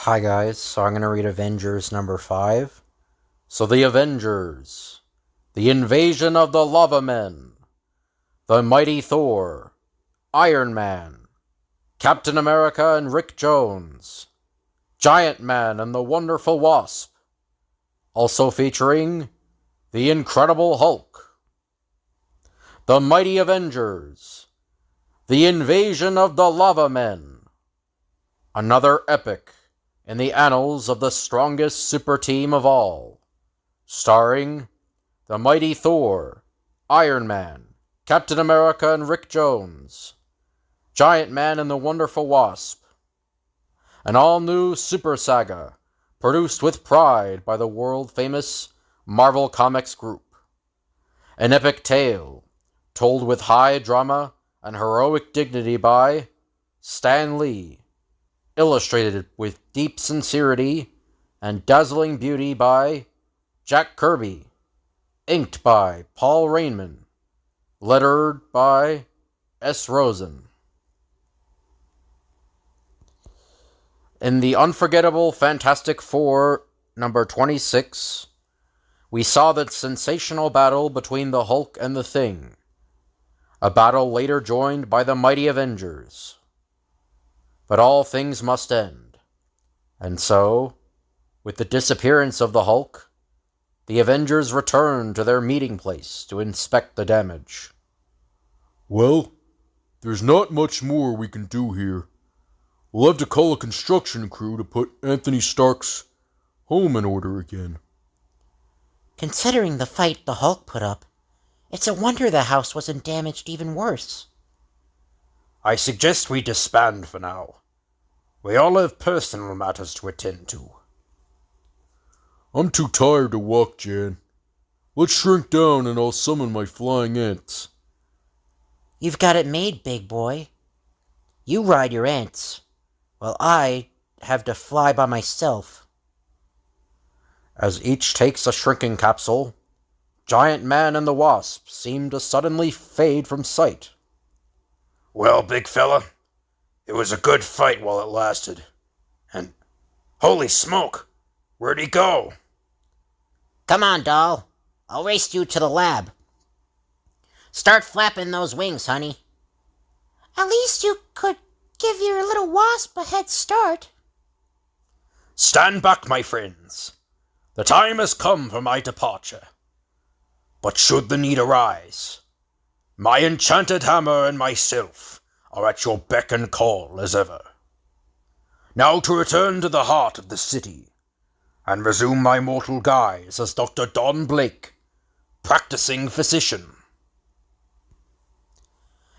Hi guys, so I'm going to read Avengers number 5. So the Avengers, the invasion of the Lava Men, the mighty Thor, Iron Man, Captain America and Rick Jones, Giant Man and the Wonderful Wasp, also featuring the Incredible Hulk, the mighty Avengers, the invasion of the Lava Men, another epic in the annals of the strongest super team of all, starring the mighty Thor, Iron Man, Captain America and Rick Jones, Giant Man and the Wonderful Wasp, an all-new super saga produced with pride by the world-famous Marvel Comics group, an epic tale told with high drama and heroic dignity by Stan Lee, illustrated with deep sincerity and dazzling beauty by Jack Kirby, inked by Paul Rainman, lettered by S. Rosen. In the unforgettable Fantastic Four number 26, we saw the sensational battle between the Hulk and the Thing, a battle later joined by the mighty Avengers. But all things must end. And so, with the disappearance of the Hulk, the Avengers return to their meeting place to inspect the damage. Well, there's not much more we can do here. We'll have to call a construction crew to put Anthony Stark's home in order again. Considering the fight the Hulk put up, it's a wonder the house wasn't damaged even worse. I suggest we disband for now. We all have personal matters to attend to. I'm too tired to walk, Jan. Let's shrink down and I'll summon my flying ants. You've got it made, big boy. You ride your ants, while I have to fly by myself. As each takes a shrinking capsule, Giant Man and the Wasp seem to suddenly fade from sight. Well, big fella, it was a good fight while it lasted. And, holy smoke, where'd he go? Come on, doll. I'll race you to the lab. Start flapping those wings, honey. At least you could give your little wasp a head start. Stand back, my friends. The time has come for my departure. But should the need arise, my enchanted hammer and myself are at your beck and call as ever. Now to return to the heart of the city, and resume my mortal guise as Dr. Don Blake, practicing physician.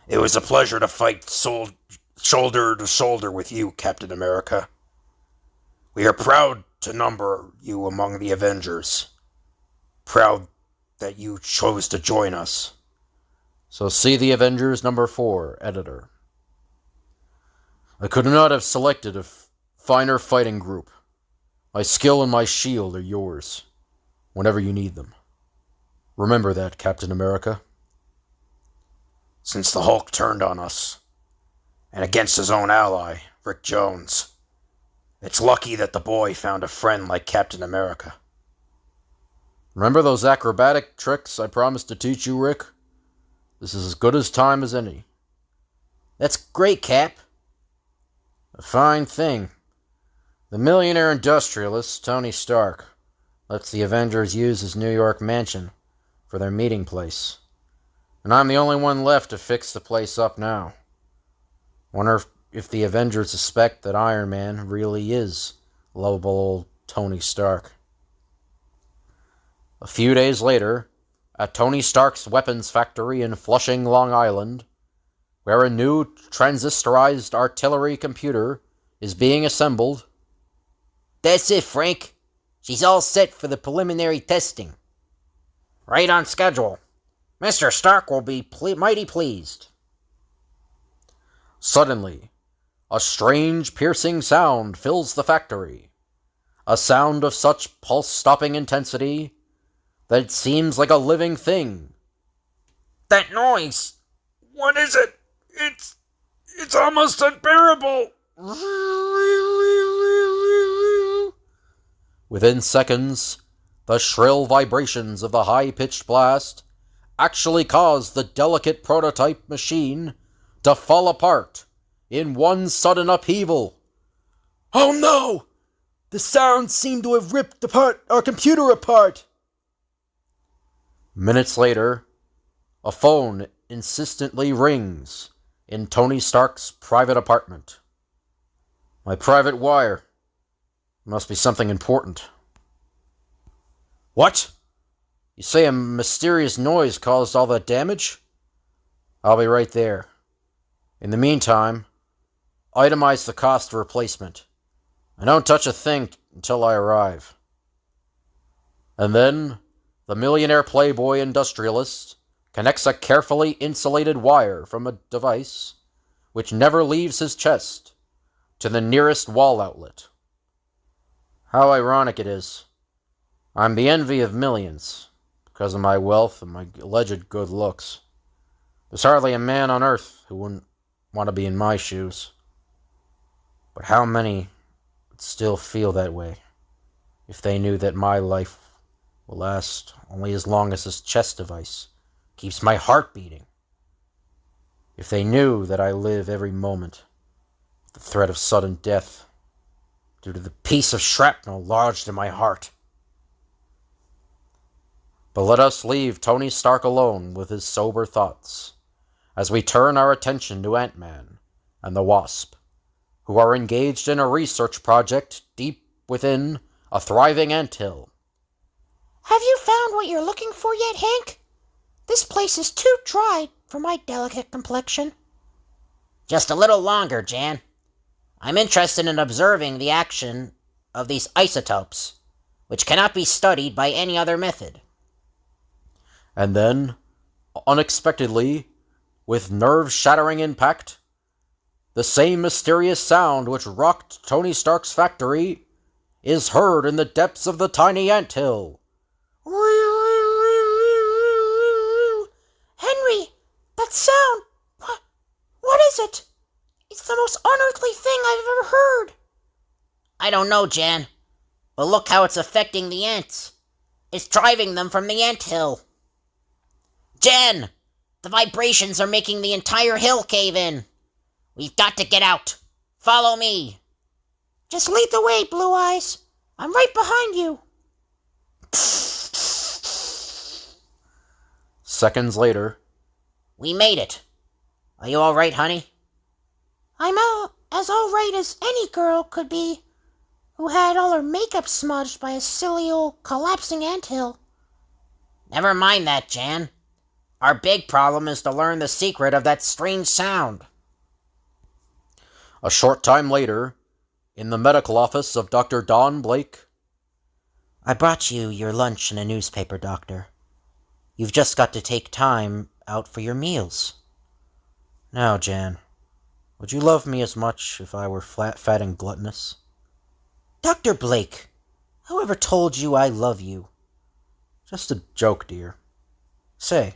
It was a pleasure to fight shoulder to shoulder with you, Captain America. We are proud to number you among the Avengers. Proud that you chose to join us. So see the Avengers number 4, editor. I could not have selected a finer fighting group. My skill and my shield are yours, whenever you need them. Remember that, Captain America. Since the Hulk turned on us, and against his own ally, Rick Jones, it's lucky that the boy found a friend like Captain America. Remember those acrobatic tricks I promised to teach you, Rick? This is as good a time as any. That's great, Cap. A fine thing. The millionaire industrialist, Tony Stark, lets the Avengers use his New York mansion for their meeting place. And I'm the only one left to fix the place up now. Wonder if the Avengers suspect that Iron Man really is lovable old Tony Stark. A few days later, at Tony Stark's weapons factory in Flushing, Long Island, where a new transistorized artillery computer is being assembled. That's it, Frank. She's all set for the preliminary testing. Right on schedule. Mr. Stark will be mighty pleased. Suddenly, a strange, piercing sound fills the factory. A sound of such pulse-stopping intensity that it seems like a living thing. That noise! What is it? It's almost unbearable! Within seconds, the shrill vibrations of the high-pitched blast actually caused the delicate prototype machine to fall apart in one sudden upheaval. Oh no! The sound seemed to have ripped our computer apart! Minutes later, a phone insistently rings in Tony Stark's private apartment. My private wire. Must be something important. What? You say a mysterious noise caused all that damage? I'll be right there. In the meantime, itemize the cost of replacement. And don't touch a thing until I arrive. And then, the millionaire playboy industrialist connects a carefully insulated wire from a device which never leaves his chest to the nearest wall outlet. How ironic it is. I'm the envy of millions because of my wealth and my alleged good looks. There's hardly a man on earth who wouldn't want to be in my shoes. But how many would still feel that way if they knew that my life will last only as long as this chest device keeps my heart beating? If they knew that I live every moment with the threat of sudden death due to the piece of shrapnel lodged in my heart. But let us leave Tony Stark alone with his sober thoughts as we turn our attention to Ant-Man and the Wasp, who are engaged in a research project deep within a thriving anthill. Have you found what you're looking for yet, Hank? This place is too dry for my delicate complexion. Just a little longer, Jan. I'm interested in observing the action of these isotopes, which cannot be studied by any other method. And then, unexpectedly, with nerve-shattering impact, the same mysterious sound which rocked Tony Stark's factory is heard in the depths of the tiny anthill. Henry, that sound! What is it? It's the most unearthly thing I've ever heard. I don't know, Jan, but look how it's affecting the ants. It's driving them from the anthill. Jan, the vibrations are making the entire hill cave in. We've got to get out. Follow me. Just lead the way, Blue Eyes. I'm right behind you. Seconds later. We made it. Are you all right, honey? I'm as all right as any girl could be who had all her makeup smudged by a silly old collapsing anthill. Never mind that, Jan. Our big problem is to learn the secret of that strange sound. A short time later, in the medical office of Dr. Don Blake. I brought you your lunch in a newspaper, Doctor. You've just got to take time out for your meals. Now, Jan, would you love me as much if I were fat and gluttonous? Dr. Blake, whoever told you I love you? Just a joke, dear. Say,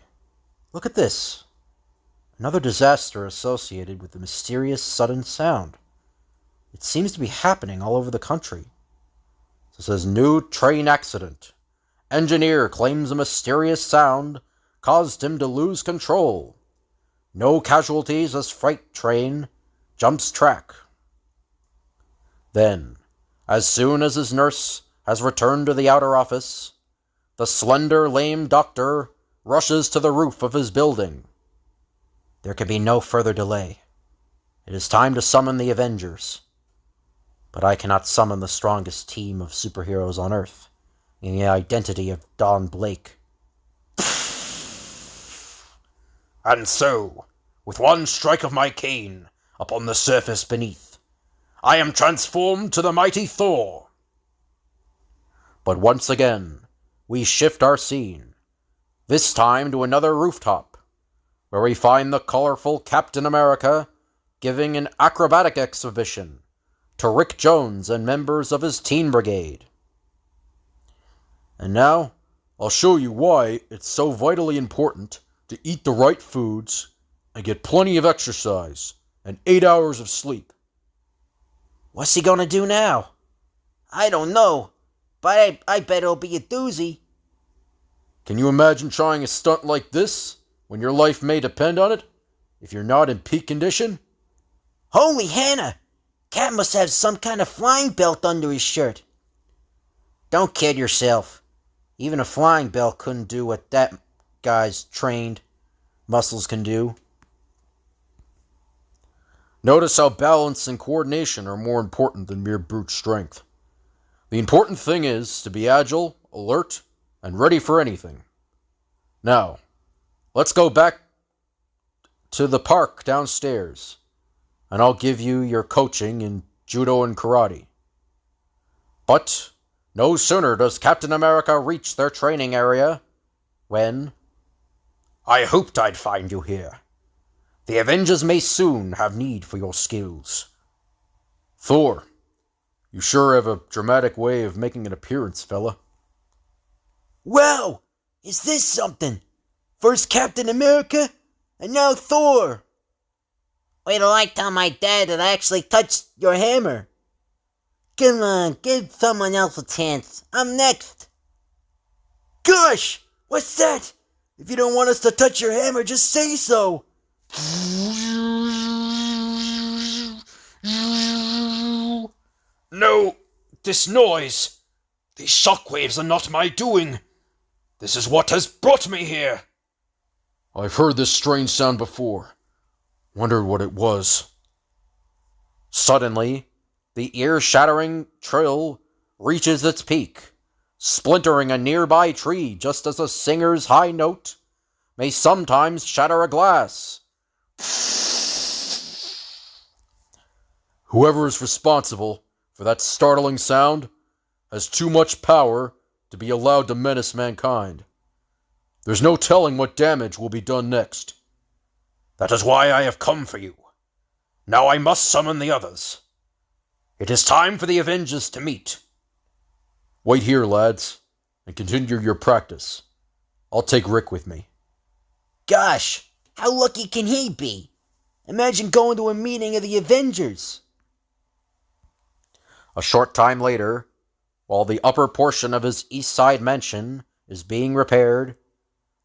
look at this. Another disaster associated with the mysterious sudden sound. It seems to be happening all over the country. It says, new train accident. Engineer claims a mysterious sound caused him to lose control. No casualties as freight train jumps track. Then, as soon as his nurse has returned to the outer office, the slender, lame doctor rushes to the roof of his building. There can be no further delay. It is time to summon the Avengers. But I cannot summon the strongest team of superheroes on Earth in the identity of Don Blake. And so, with one strike of my cane upon the surface beneath, I am transformed to the mighty Thor. But once again, we shift our scene, this time to another rooftop, where we find the colorful Captain America giving an acrobatic exhibition to Rick Jones and members of his teen brigade. And now, I'll show you why it's so vitally important to eat the right foods and get plenty of exercise and 8 hours of sleep. What's he gonna do now? I don't know. but I bet it'll be a doozy. Can you imagine trying a stunt like this when your life may depend on it, if you're not in peak condition? Holy Hannah! Cat must have some kind of flying belt under his shirt. Don't kid yourself. Even a flying belt couldn't do what that guy's trained muscles can do. Notice how balance and coordination are more important than mere brute strength. The important thing is to be agile, alert, and ready for anything. Now, let's go back to the park downstairs, and I'll give you your coaching in judo and karate. But no sooner does Captain America reach their training area when... I hoped I'd find you here. The Avengers may soon have need for your skills. Thor, you sure have a dramatic way of making an appearance, fella. Wow! Is this something? First Captain America, and now Thor! Wait till I tell my dad that I actually touched your hammer. Come on, give someone else a chance. I'm next. Gosh! What's that? If you don't want us to touch your hammer, just say so. No, this noise. These shockwaves are not my doing. This is what has brought me here. I've heard this strange sound before. Wondered what it was. Suddenly, the ear-shattering trill reaches its peak, splintering a nearby tree just as a singer's high note may sometimes shatter a glass. Whoever is responsible for that startling sound has too much power to be allowed to menace mankind. There's no telling what damage will be done next. That is why I have come for you. Now I must summon the others. It is time for the Avengers to meet. Wait here, lads, and continue your practice. I'll take Rick with me. Gosh, how lucky can he be? Imagine going to a meeting of the Avengers. A short time later, while the upper portion of his East Side mansion is being repaired,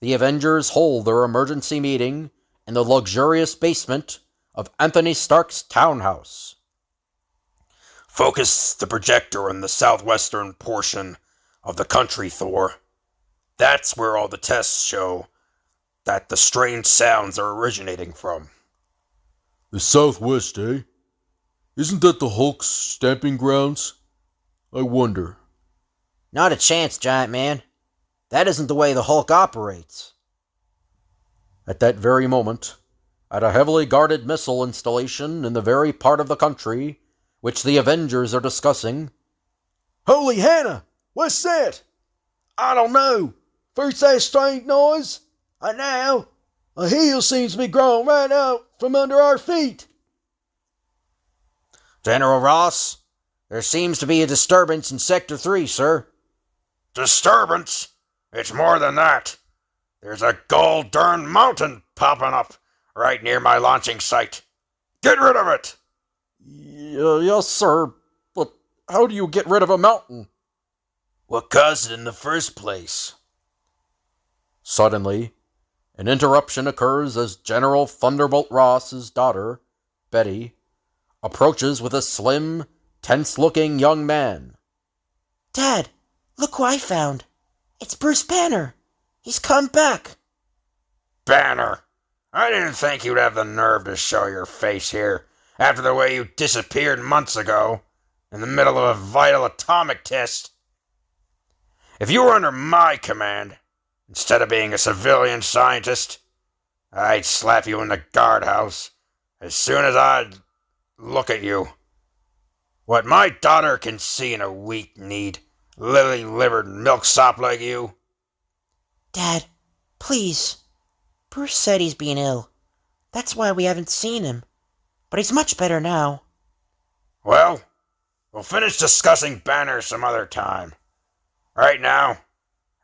the Avengers hold their emergency meeting in the luxurious basement of Anthony Stark's townhouse. Focus the projector on the southwestern portion of the country, Thor. That's where all the tests show that the strange sounds are originating from. The Southwest, eh? Isn't that the Hulk's stamping grounds? I wonder. Not a chance, Giant Man. That isn't the way the Hulk operates. At that very moment, at a heavily guarded missile installation in the very part of the country which the Avengers are discussing... Holy Hannah! What's that? I don't know. First that strange noise, and now a hill seems to be growing right out from under our feet. General Ross, there seems to be a disturbance in Sector 3, sir. Disturbance? It's more than that. There's a gol-darn mountain popping up right near my launching site. Get rid of it! Yes, sir, but how do you get rid of a mountain? What caused it in the first place? Suddenly, an interruption occurs as General Thunderbolt Ross's daughter, Betty, approaches with a slim, tense-looking young man. Dad, look who I found. It's Bruce Banner. He's come back. Banner, I didn't think you'd have the nerve to show your face here after the way you disappeared months ago in the middle of a vital atomic test. If you were under my command, instead of being a civilian scientist, I'd slap you in the guardhouse as soon as I'd look at you. What my daughter can see in a weak-kneed, lily-livered milksop like you. Dad, please. Bruce said he's been ill. That's why we haven't seen him. But he's much better now. Well, we'll finish discussing Banner some other time. Right now,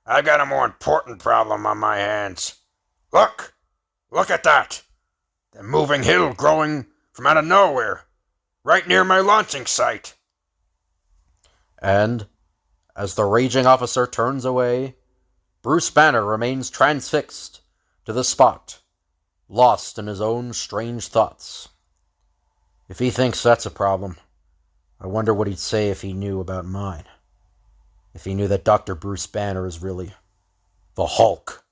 I've got a more important problem on my hands. Look! Look at that! The moving hill growing from out of nowhere, right near my launching site. And, As the raging officer turns away, Bruce Banner remains transfixed to the spot, lost in his own strange thoughts. If he thinks that's a problem, I wonder what he'd say if he knew about mine. If he knew that Dr. Bruce Banner is really the Hulk.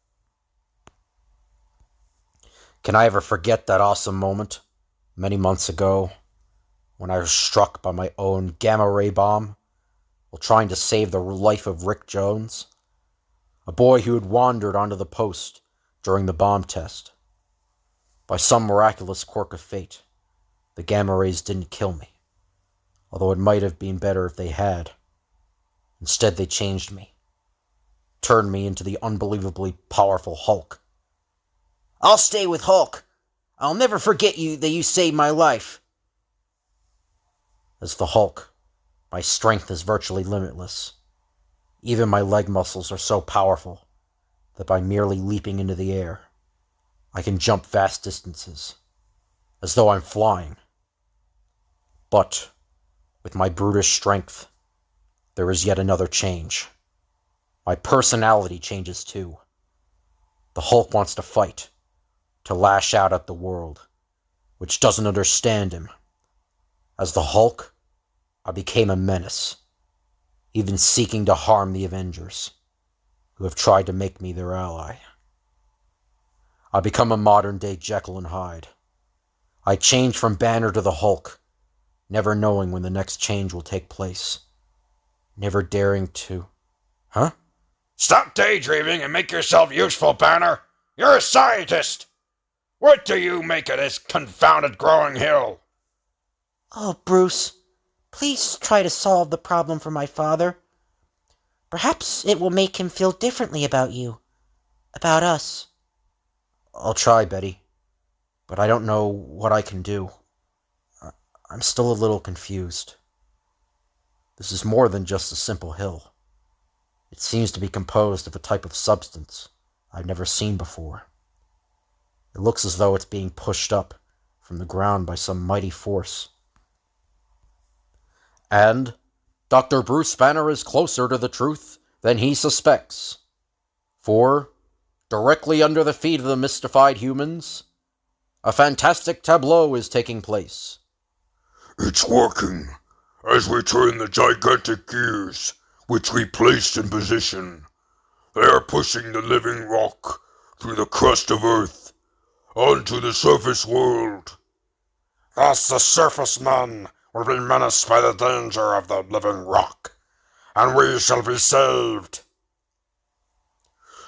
Can I ever forget that awesome moment many months ago when I was struck by my own gamma ray bomb while trying to save the life of Rick Jones, a boy who had wandered onto the post during the bomb test. By some miraculous quirk of fate, the gamma rays didn't kill me, although it might have been better if they had. Instead, they changed me, turned me into the unbelievably powerful Hulk. I'll stay with Hulk. I'll never forget that you saved my life. As the Hulk, my strength is virtually limitless. Even my leg muscles are so powerful that by merely leaping into the air, I can jump vast distances, as though I'm flying. But with my brutish strength, there is yet another change. My personality changes too. The Hulk wants to fight, to lash out at the world, which doesn't understand him. As the Hulk, I became a menace, even seeking to harm the Avengers, who have tried to make me their ally. I become a modern-day Jekyll and Hyde. I change from Banner to the Hulk, never knowing when the next change will take place, never daring to... Huh? Stop daydreaming and make yourself useful, Banner. You're a scientist. What do you make of this confounded growing hill? Oh, Bruce, please try to solve the problem for my father. Perhaps it will make him feel differently about you, about us. I'll try, Betty, but I don't know what I can do. I'm still a little confused. This is more than just a simple hill. It seems to be composed of a type of substance I've never seen before. It looks as though it's being pushed up from the ground by some mighty force. And Dr. Bruce Banner is closer to the truth than he suspects. For, directly under the feet of the mystified humans, a fantastic tableau is taking place. It's working. As we turn the gigantic gears, which we placed in position, they are pushing the living rock through the crust of Earth onto the surface world. Thus the surface men will be menaced by the danger of the living rock, and we shall be saved.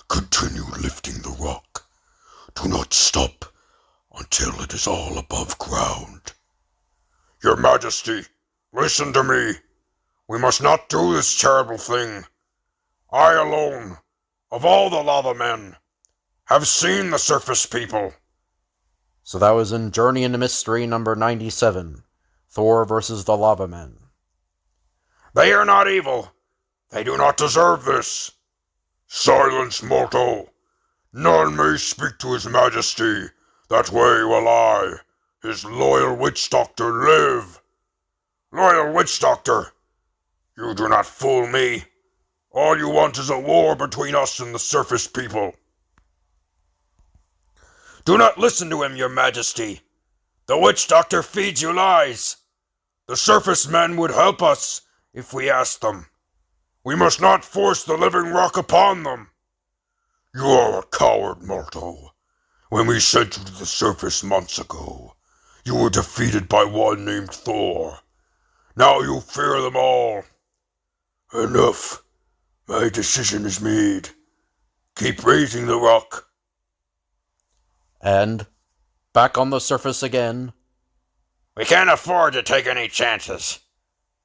Continue lifting the rock. Do not stop until it is all above ground. Your Majesty, listen to me. We must not do this terrible thing. I alone, of all the lava men, have seen the surface people. So that was in Journey into Mystery number 97, Thor versus the Lava Men. They are not evil. They do not deserve this. Silence, mortal. None may speak to his majesty. That way will I, his loyal witch doctor, live. Loyal witch doctor, you do not fool me. All you want is a war between us and the surface people. Do not listen to him, your majesty. The witch doctor feeds you lies. The surface men would help us if we asked them. We must not force the living rock upon them. You are a coward, mortal. When we sent you to the surface months ago, you were defeated by one named Thor. Now you fear them all. Enough. My decision is made. Keep raising the rock. And, back on the surface again. We can't afford to take any chances.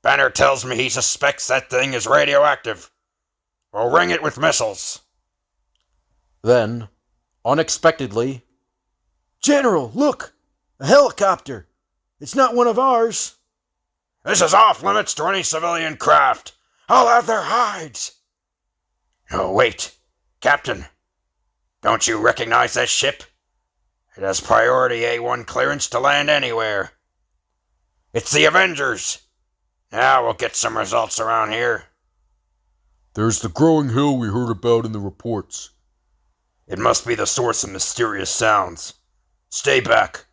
Banner tells me he suspects that thing is radioactive. We'll ring it with missiles. Then, unexpectedly... General, look! A helicopter! It's not one of ours! This is off limits to any civilian craft. I'll have their hides. Oh, wait. Captain, don't you recognize that ship? It has priority A1 clearance to land anywhere. It's the Avengers. Now we'll get some results around here. There's the growing hill we heard about in the reports. It must be the source of mysterious sounds. Stay back.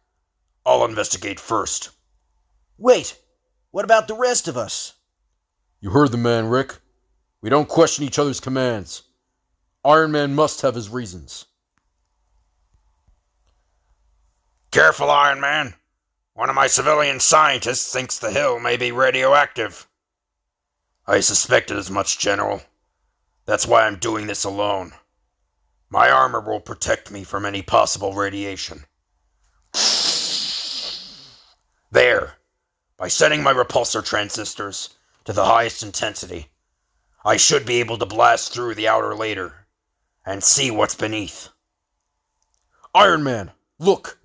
I'll investigate first. Wait, what about the rest of us? You heard the man, Rick. We don't question each other's commands. Iron Man must have his reasons. Careful, Iron Man. One of my civilian scientists thinks the hill may be radioactive. I suspected as much, General. That's why I'm doing this alone. My armor will protect me from any possible radiation. There. By setting my repulsor transistors to the highest intensity, I should be able to blast through the outer layer and see what's beneath. Iron Man, look!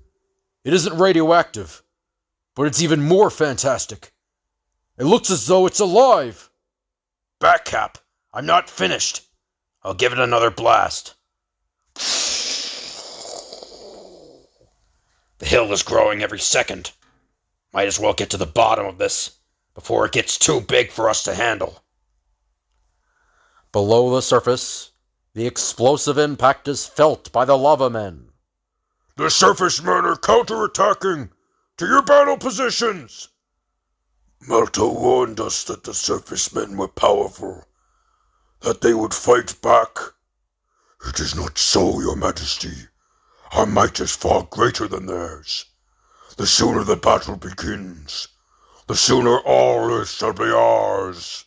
It isn't radioactive, but it's even more fantastic. It looks as though it's alive! Back, Cap. I'm not finished. I'll give it another blast. The hill is growing every second. Might as well get to the bottom of this before it gets too big for us to handle. Below the surface, the explosive impact is felt by the lava men. The surface men are counterattacking! To your battle positions! Malto warned us that the surface men were powerful, that they would fight back. It is not so, your majesty. Our might is far greater than theirs. The sooner the battle begins, the sooner all shall be ours.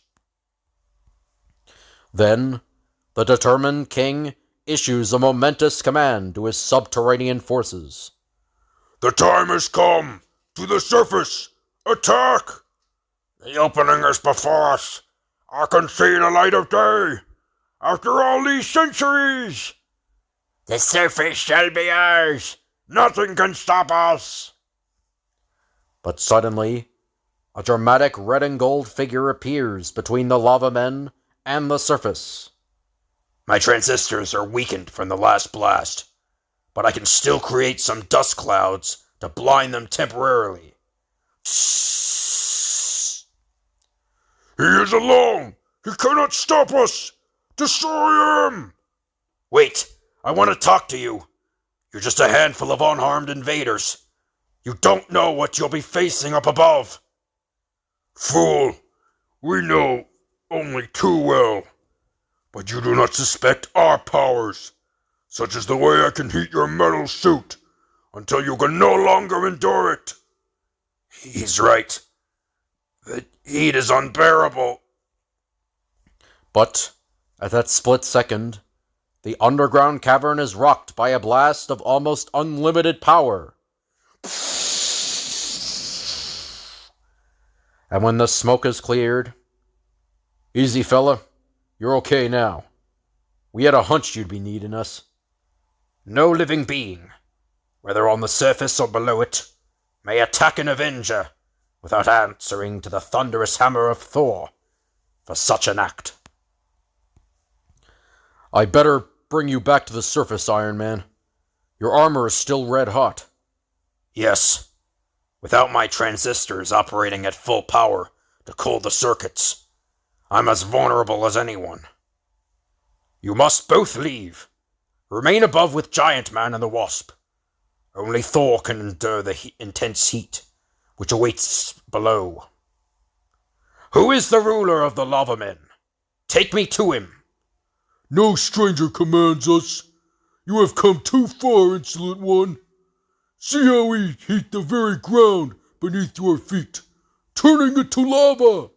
Then, the determined king issues a momentous command to his subterranean forces. The time has come! To the surface! Attack! The opening is before us. I can see the light of day. After all these centuries! The surface shall be ours. Nothing can stop us! But suddenly, a dramatic red and gold figure appears between the lava men and the surface. My transistors are weakened from the last blast, but I can still create some dust clouds to blind them temporarily. He is alone! He cannot stop us! Destroy him! Wait, I want to talk to you. You're just a handful of unharmed invaders. You don't know what you'll be facing up above. Fool! We know only too well. But you do not suspect our powers, such as the way I can heat your metal suit until you can no longer endure it. He's right. The heat is unbearable. But, at that split second, the underground cavern is rocked by a blast of almost unlimited power. And when the smoke is cleared, "Easy, fella. You're okay now. We had a hunch you'd be needing us." No living being, whether on the surface or below it, may attack an Avenger without answering to the thunderous hammer of Thor for such an act. I better bring you back to the surface, Iron Man. Your armor is still red hot. Yes, without my transistors operating at full power to cool the circuits, I'm as vulnerable as anyone. You must both leave. Remain above with Giant Man and the Wasp. Only Thor can endure the intense heat which awaits below. Who is the ruler of the lava men? Take me to him. No stranger commands us. You have come too far, insolent one. See how we heat the very ground beneath your feet, turning it to lava.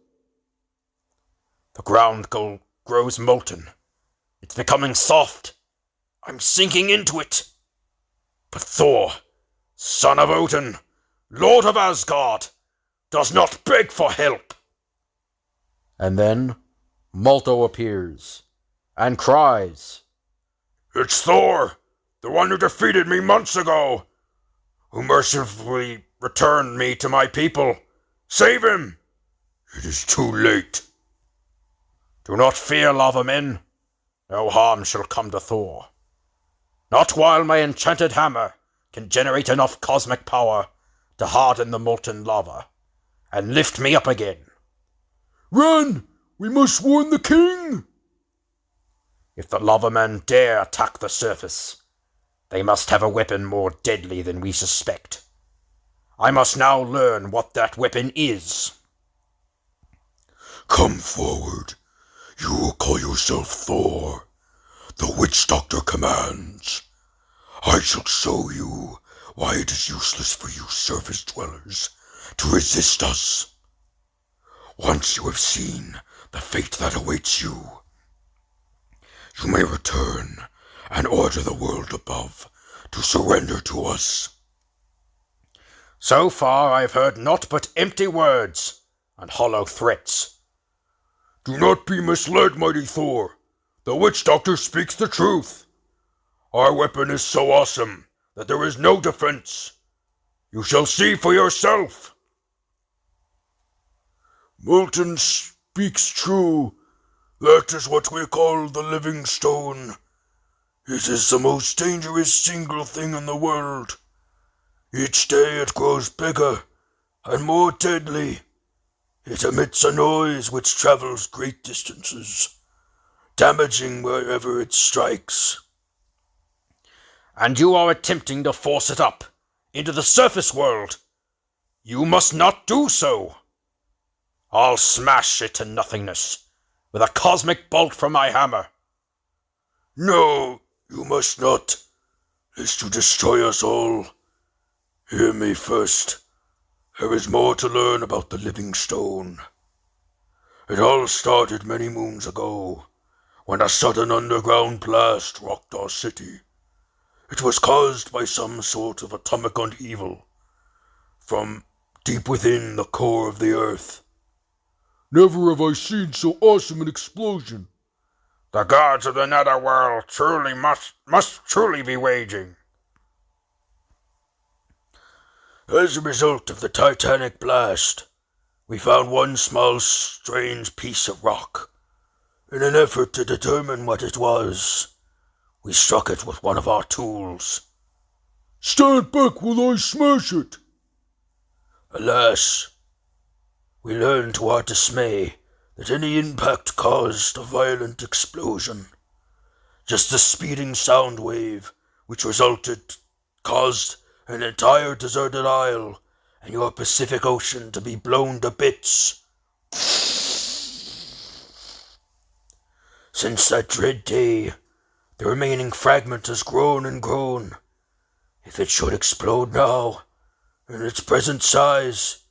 The ground grows molten. It's becoming soft. I'm sinking into it. But Thor, son of Odin, Lord of Asgard, does not beg for help. And then, Malto appears, and cries, It's Thor, the one who defeated me months ago, who mercifully returned me to my people. Save him! It is too late. Do not fear, lava men. No harm shall come to Thor. Not while my enchanted hammer can generate enough cosmic power to harden the molten lava and lift me up again. Run! We must warn the king! If the lava men dare attack the surface, they must have a weapon more deadly than we suspect. I must now learn what that weapon is. Come forward. You will call yourself Thor. The witch doctor commands. I shall show you why it is useless for you surface dwellers to resist us. Once you have seen the fate that awaits you, you may return and order the world above to surrender to us. So far I have heard naught but empty words and hollow threats. Do not be misled, mighty Thor. The witch doctor speaks the truth. Our weapon is so awesome that there is no defense. You shall see for yourself. Molten speaks true. That is what we call the living stone. It is the most dangerous single thing in the world. Each day it grows bigger and more deadly. It emits a noise which travels great distances, damaging wherever it strikes. And you are attempting to force it up into the surface world. You must not do so. I'll smash it to nothingness with a cosmic bolt from my hammer. No, you must not, lest you destroy us all. Hear me first. There is more to learn about the living stone. It all started many moons ago, when a sudden underground blast rocked our city. It was caused by some sort of atomic upheaval from deep within the core of the earth. Never have I seen so awesome an explosion. The gods of the netherworld must truly be waging. As a result of the titanic blast, we found one small strange piece of rock. In an effort to determine what it was, we struck it with one of our tools. Stand back while I smash it. Alas, we learned to our dismay that any impact caused a violent explosion. Just the speeding sound wave which resulted caused an entire deserted isle and your Pacific Ocean to be blown to bits. Since that dread day, the remaining fragment has grown and grown. If it should explode now, in its present size,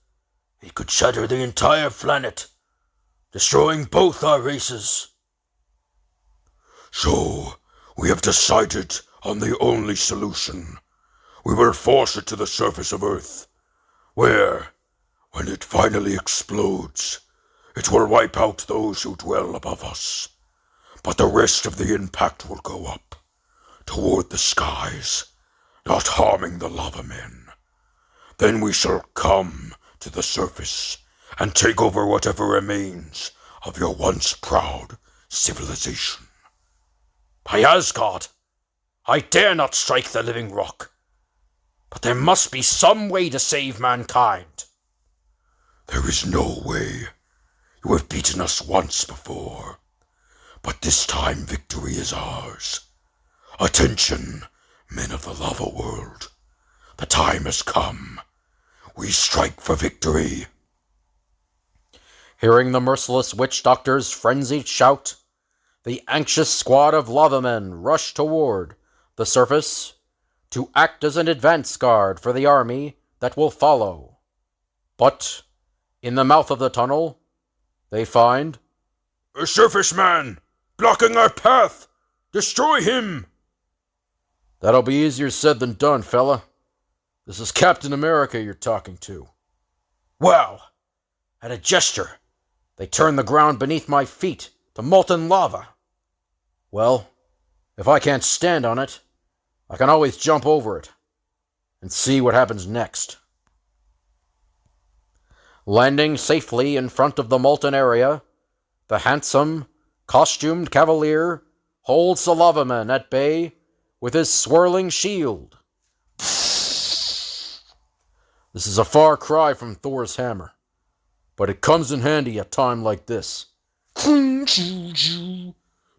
it could shatter the entire planet, destroying both our races. So, we have decided on the only solution. We will force it to the surface of Earth, where, when it finally explodes, it will wipe out those who dwell above us. But the rest of the impact will go up, toward the skies, not harming the lava men. Then we shall come to the surface and take over whatever remains of your once proud civilization. By Asgard, I dare not strike the living rock. But there must be some way to save mankind. There is no way. You have beaten us once before. But this time victory is ours. Attention, men of the lava world. The time has come. We strike for victory. Hearing the merciless witch doctor's frenzied shout, the anxious squad of lava men rush toward the surface to act as an advance guard for the army that will follow. But, in the mouth of the tunnel, they find a surface man, blocking our path! Destroy him! That'll be easier said than done, fella. This is Captain America you're talking to. Wow! At a gesture, they turn the ground beneath my feet to molten lava. Well, if I can't stand on it, I can always jump over it and see what happens next. Landing safely in front of the molten area, the handsome, costumed cavalier holds the lava men at bay with his swirling shield. This is a far cry from Thor's hammer, but it comes in handy at a time like this.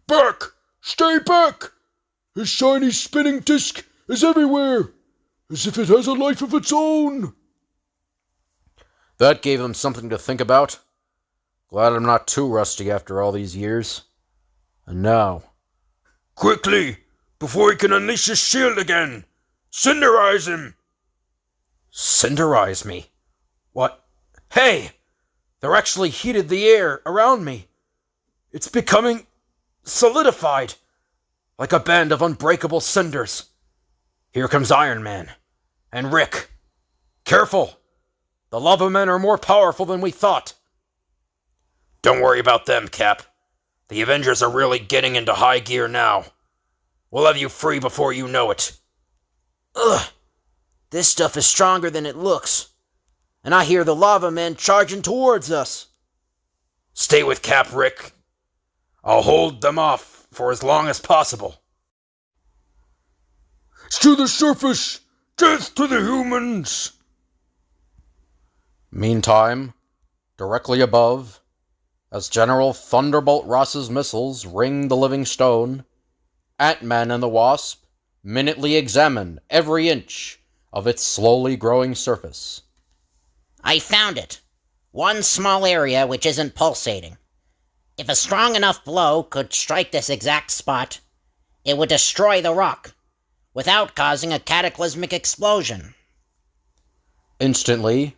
Back! Stay back! His shiny spinning disc is everywhere, as if it has a life of its own. That gave them something to think about. Glad I'm not too rusty after all these years. And now... Quickly, before he can unleash his shield again! Cinderize him! Cinderize me? What? Hey! They're actually heated the air around me. It's becoming solidified, like a band of unbreakable cinders. Here comes Iron Man. And Rick. Careful! The lava men are more powerful than we thought. Don't worry about them, Cap. The Avengers are really getting into high gear now. We'll have you free before you know it. Ugh! This stuff is stronger than it looks. And I hear the lava men charging towards us. Stay with Cap, Rick. I'll hold them off for as long as possible. To the surface! Death to the humans! Meantime, directly above, as General Thunderbolt Ross's missiles ring the living stone, Ant-Man and the Wasp minutely examine every inch of its slowly growing surface. I found it. One small area which isn't pulsating. If a strong enough blow could strike this exact spot, it would destroy the rock, without causing a cataclysmic explosion. Instantly,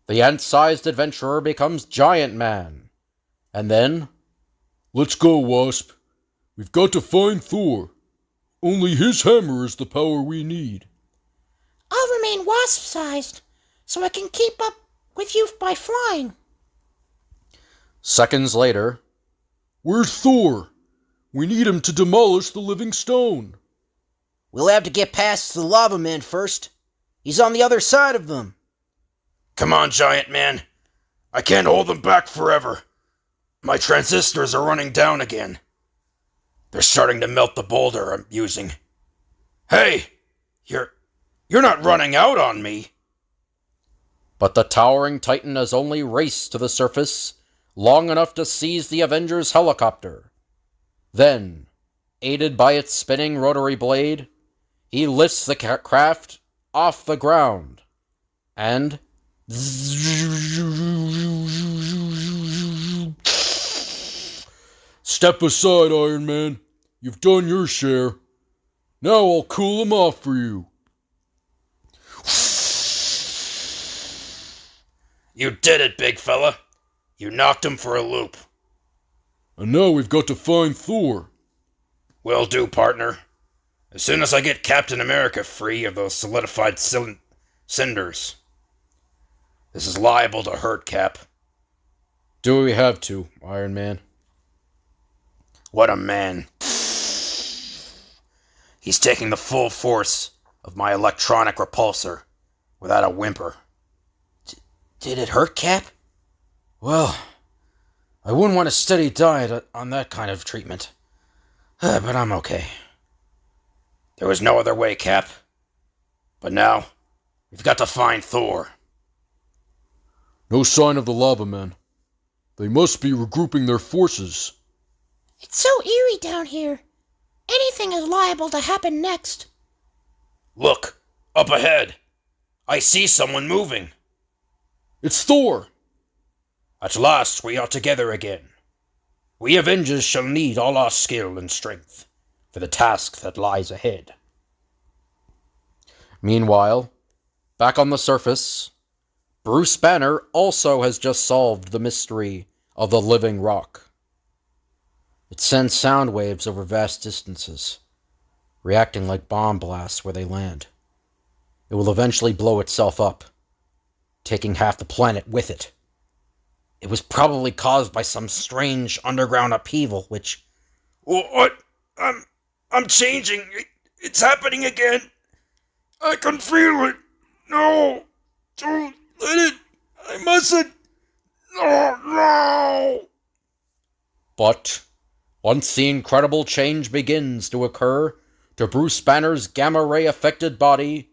the ant-sized adventurer becomes Giant Man. And then... Let's go, Wasp. We've got to find Thor. Only his hammer is the power we need. I'll remain wasp-sized, so I can keep up with you by flying. Seconds later... Where's Thor? We need him to demolish the living stone. We'll have to get past the lava men first. He's on the other side of them. Come on, Giant Man. I can't hold them back forever. My transistors are running down again. They're starting to melt the boulder I'm using. Hey! You're not running out on me. But the towering Titan has only raced to the surface long enough to seize the Avengers helicopter. Then, aided by its spinning rotary blade, he lifts the craft off the ground, and... Step aside, Iron Man. You've done your share. Now I'll cool him off for you. You did it, big fella. You knocked him for a loop. And now we've got to find Thor. Will do, partner. As soon as I get Captain America free of those solidified cinders. This is liable to hurt, Cap. Do we have to, Iron Man? What a man. He's taking the full force of my electronic repulsor without a whimper. Did it hurt, Cap? Well, I wouldn't want a steady diet on that kind of treatment. But I'm okay. There was no other way, Cap. But now, we've got to find Thor. No sign of the lava men. They must be regrouping their forces. It's so eerie down here. Anything is liable to happen next. Look, up ahead. I see someone moving. It's Thor! At last we are together again. We Avengers shall need all our skill and strength for the task that lies ahead. Meanwhile, back on the surface, Bruce Banner also has just solved the mystery of the living rock. It sends sound waves over vast distances, reacting like bomb blasts where they land. It will eventually blow itself up, taking half the planet with it. It was probably caused by some strange underground upheaval, which... What? I'm changing. It's happening again. I can feel it. No. Don't let it. I mustn't. No. But, once the incredible change begins to occur to Bruce Banner's gamma-ray-affected body,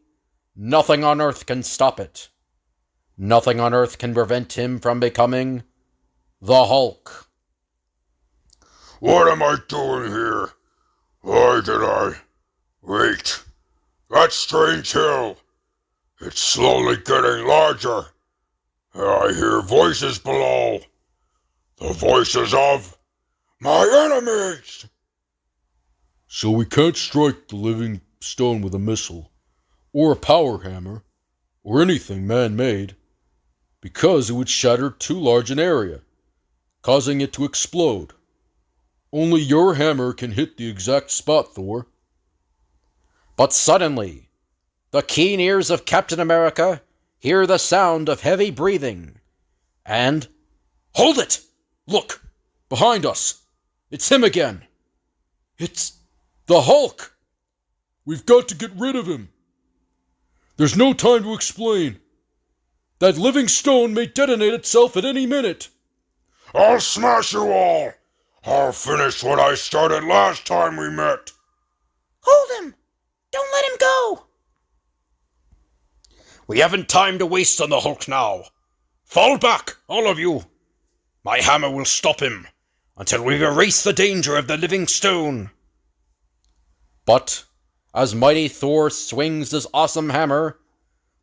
nothing on Earth can stop it. Nothing on Earth can prevent him from becoming the Hulk. What am I doing here? Why did I? Wait. That strange hill. It's slowly getting larger. I hear voices below. The voices of my enemies. So we can't strike the living stone with a missile, or a power hammer, or anything man-made, because it would shatter too large an area, causing it to explode. Only your hammer can hit the exact spot, Thor. But suddenly, the keen ears of Captain America hear the sound of heavy breathing, and... Hold it! Look! Behind us! It's him again! It's the Hulk! We've got to get rid of him! There's no time to explain. That living stone may detonate itself at any minute. I'll smash you all. I'll finish what I started last time we met. Hold him! Don't let him go! We haven't time to waste on the Hulk now. Fall back, all of you. My hammer will stop him until we've erased the danger of the living stone. But, as mighty Thor swings his awesome hammer,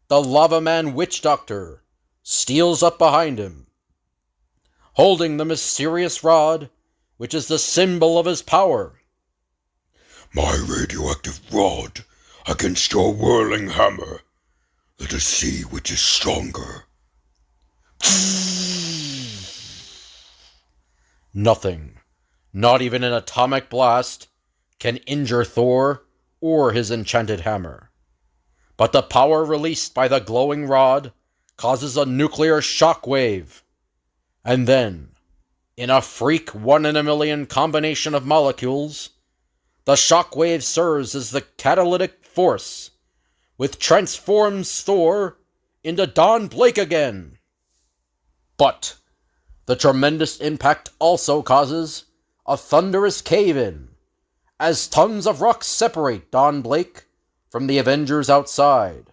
the Lava Man Witch Doctor steals up behind him, holding the mysterious rod, which is the symbol of his power. My radioactive rod against your whirling hammer. Let us see which is stronger. Nothing, not even an atomic blast, can injure Thor or his enchanted hammer. But the power released by the glowing rod causes a nuclear shock wave. And then, in a freak 1 in a million combination of molecules, the shock wave serves as the catalytic force, which transforms Thor into Don Blake again. But the tremendous impact also causes a thunderous cave-in, as tons of rocks separate Don Blake from the Avengers outside.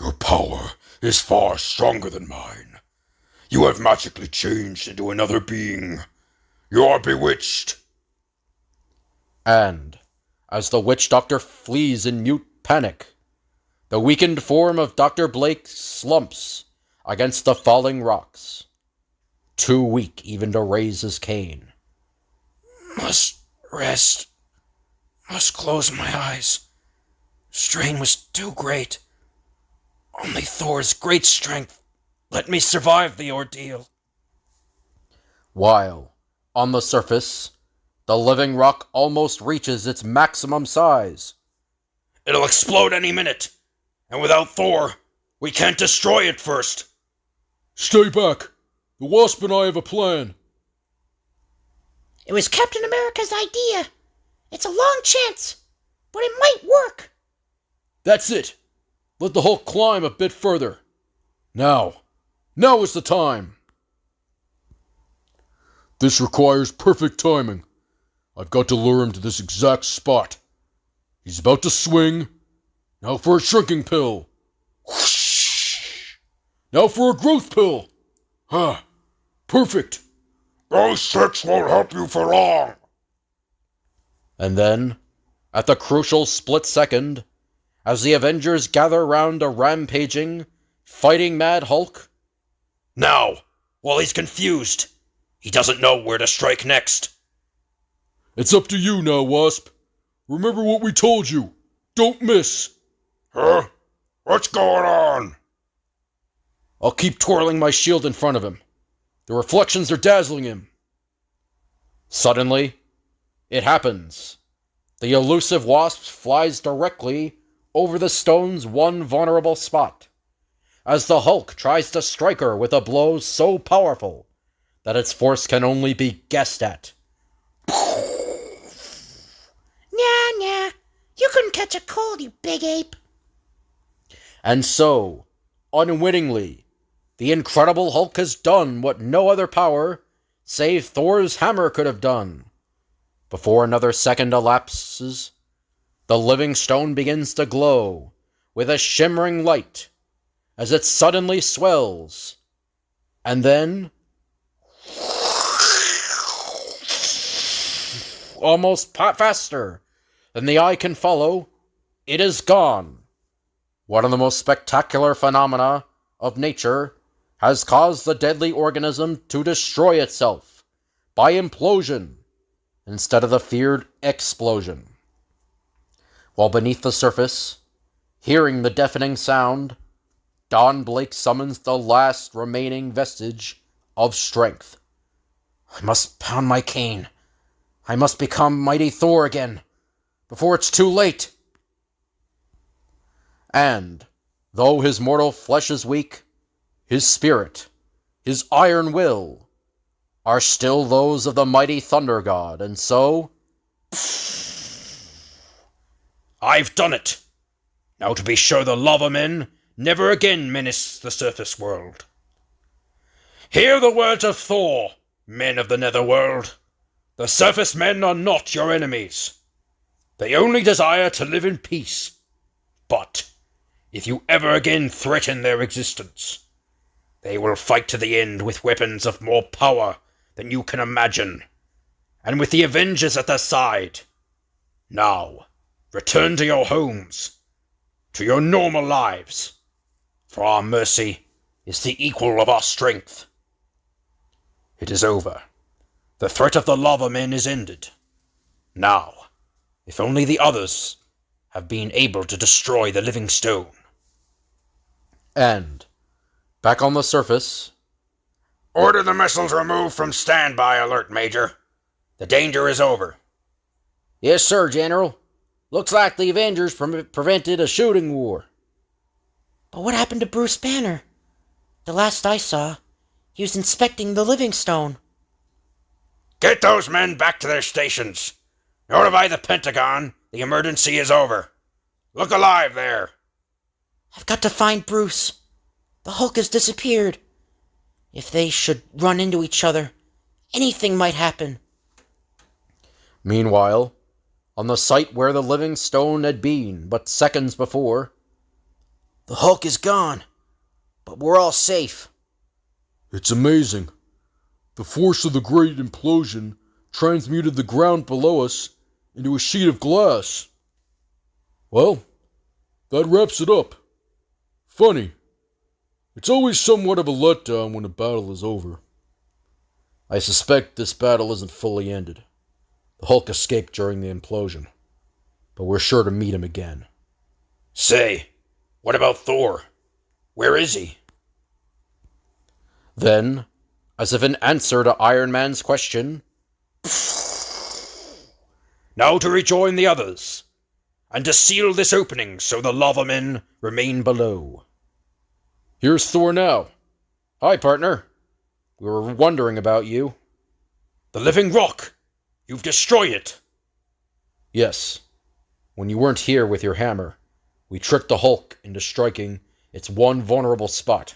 Your power is far stronger than mine. You have magically changed into another being. You are bewitched. And, as the Witch Doctor flees in mute panic, the weakened form of Dr. Blake slumps against the falling rocks, too weak even to raise his cane. Must rest. Must close my eyes. Strain was too great. Only Thor's great strength let me survive the ordeal. While, on the surface, the living rock almost reaches its maximum size. It'll explode any minute, and without Thor, we can't destroy it first. Stay back. The Wasp and I have a plan. It was Captain America's idea. It's a long chance, but it might work. That's it. Let the Hulk climb a bit further. Now is the time. This requires perfect timing. I've got to lure him to this exact spot. He's about to swing. Now for a shrinking pill. Whoosh. Now for a growth pill. Perfect. Those tricks won't help you for long. And then, at the crucial split second, as the Avengers gather round a rampaging, fighting-mad Hulk... Now, while he's confused, he doesn't know where to strike next. It's up to you now, Wasp. Remember what we told you. Don't miss. Huh? What's going on? I'll keep twirling my shield in front of him. The reflections are dazzling him. Suddenly, it happens. The elusive Wasp flies directly over the stone's one vulnerable spot, as the Hulk tries to strike her with a blow so powerful that its force can only be guessed at. Nah. You couldn't catch a cold, you big ape. And so, unwittingly, the Incredible Hulk has done what no other power, save Thor's hammer, could have done. Before another second elapses, the living stone begins to glow with a shimmering light as it suddenly swells, and then... almost faster than the eye can follow, it is gone. One of the most spectacular phenomena of nature has caused the deadly organism to destroy itself by implosion instead of the feared explosion. While beneath the surface, hearing the deafening sound, Don Blake summons the last remaining vestige of strength. I must pound my cane. I must become mighty Thor again, before it's too late. And, though his mortal flesh is weak, his spirit, his iron will, are still those of the mighty Thunder God, and so... I've done it! Now to be sure the lava men never again menace the surface world. Hear the words of Thor, men of the netherworld. The surface men are not your enemies. They only desire to live in peace. But, if you ever again threaten their existence, they will fight to the end with weapons of more power than you can imagine, and with the Avengers at their side. Now, return to your homes, to your normal lives, for our mercy is the equal of our strength. It is over. The threat of the lava men is ended. Now, if only the others have been able to destroy the living stone. And, back on the surface... Order the missiles removed from standby alert, Major. The danger is over. Yes, sir, General. Looks like the Avengers prevented a shooting war. But what happened to Bruce Banner? The last I saw, he was inspecting the living stone. Get those men back to their stations. Notify the Pentagon the emergency is over. Look alive there. I've got to find Bruce. The Hulk has disappeared. If they should run into each other, anything might happen. Meanwhile, on the site where the living stone had been but seconds before, the Hulk is gone, but we're all safe. It's amazing. The force of the great implosion transmuted the ground below us into a sheet of glass. Well, that wraps it up. Funny. It's always somewhat of a letdown when a battle is over. I suspect this battle isn't fully ended. The Hulk escaped during the implosion, but we're sure to meet him again. Say, what about Thor? Where is he? Then, as if in answer to Iron Man's question, now to rejoin the others, and to seal this opening so the lava men remain below. Here's Thor now. Hi, partner. We were wondering about you. The living rock! You've destroyed it! Yes. When you weren't here with your hammer, we tricked the Hulk into striking its one vulnerable spot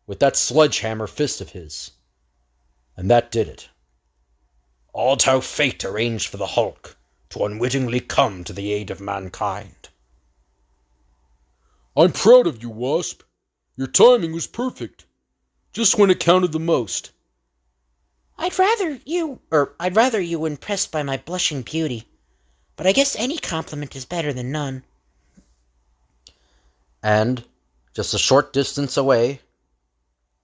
with that sledgehammer fist of his. And that did it. Odd how fate arranged for the Hulk to unwittingly come to the aid of mankind. I'm proud of you, Wasp. Your timing was perfect. Just when it counted the most. I'd rather you impressed by my blushing beauty. But I guess any compliment is better than none. And, just a short distance away...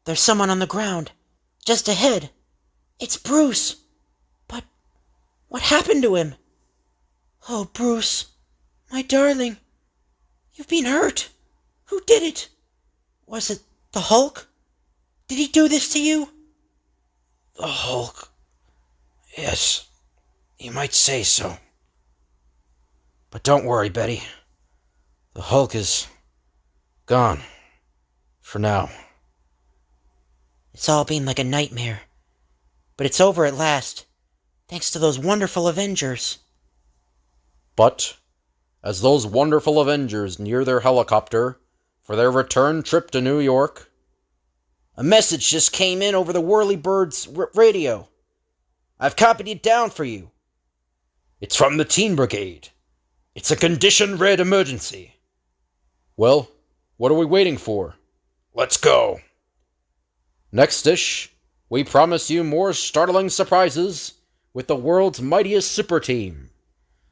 There's someone on the ground. Just ahead. It's Bruce. But what happened to him? Oh, Bruce. My darling. You've been hurt. Who did it? Was it the Hulk? Did he do this to you? The Hulk. Yes, you might say so. But don't worry, Betty. The Hulk is gone. For now. It's all been like a nightmare. But it's over at last. Thanks to those wonderful Avengers. But, as those wonderful Avengers near their helicopter for their return trip to New York, a message just came in over the Whirlybird's radio. I've copied it down for you. It's from the Teen Brigade. It's a condition red emergency. Well, what are we waiting for? Let's go. Next-ish, we promise you more startling surprises with the world's mightiest super team,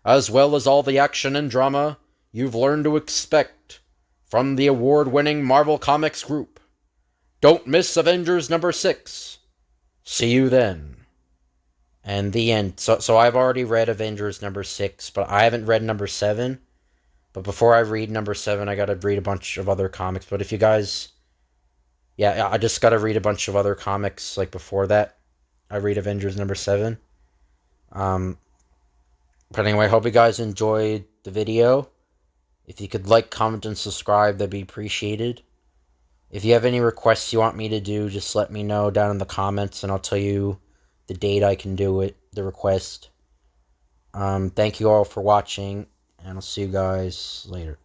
as well as all the action and drama you've learned to expect from the award-winning Marvel Comics group. Don't miss Avengers number 6. See you then. And the end. So I've already read Avengers number 6, but I haven't read number 7. But before I read number 7, I gotta read a bunch of other comics. But if you guys... Yeah, I just gotta read a bunch of other comics, like, before that. I read Avengers number 7. But anyway, I hope you guys enjoyed the video. If you could like, comment, and subscribe, that'd be appreciated. If you have any requests you want me to do, just let me know down in the comments, and I'll tell you the date I can do it, the request. Thank you all for watching, and I'll see you guys later.